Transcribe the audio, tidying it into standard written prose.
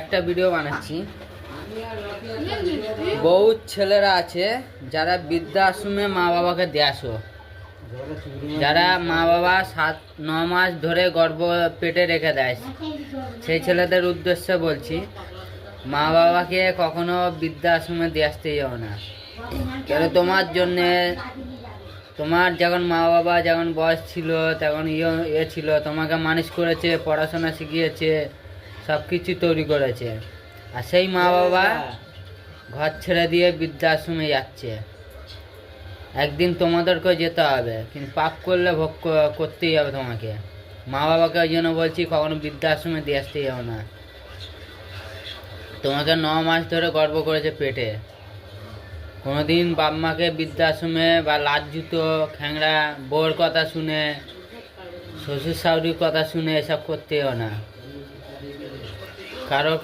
একটা ভিডিও বানাচ্ছি। বহুত ছেলেরা আছে যারা বৃদ্ধাশ্রমে মা বাবাকে দিয়ে আসো, যারা মা বাবা 7-9 মাস ধরে গর্ভ পেটে রেখে দেয়, সেই ছেলেদের উদ্দেশ্যে বলছি, মা বাবাকে কখনো বৃদ্ধাশ্রমে দিয়ে আসতে যাও না। কেন তোমার জন্যে, তোমার যখন মা বাবা যখন বয়স ছিল তখন ইয়ে ছিল, তোমাকে মানুষ করেছে, পড়াশোনা শিখিয়েছে, সব কিছু তৈরি করেছে, আর সেই মা বাবা ঘর ছেড়ে দিয়ে বৃদ্ধাশ্রমে যাচ্ছে। একদিন তোমাদেরকেও যেতে হবে, কিন্তু পাপ করলে ভোগ করতেই হবে তোমাকে। মা বাবাকে ওই জন্য বলছি কখনো বৃদ্ধাশ্রমে দিয়ে আসতে যাও না। তোমাকে 9 মাস ধরে গর্ভ করেছে পেটে, কোনোদিন বাপ মাকে বৃদ্ধাশ্রমে বা লাজ্জুত খ্যাংড়া বউর কথা শুনে, শ্বশুর শাশুড়ির কথা শুনে এসব করতেও না কারো।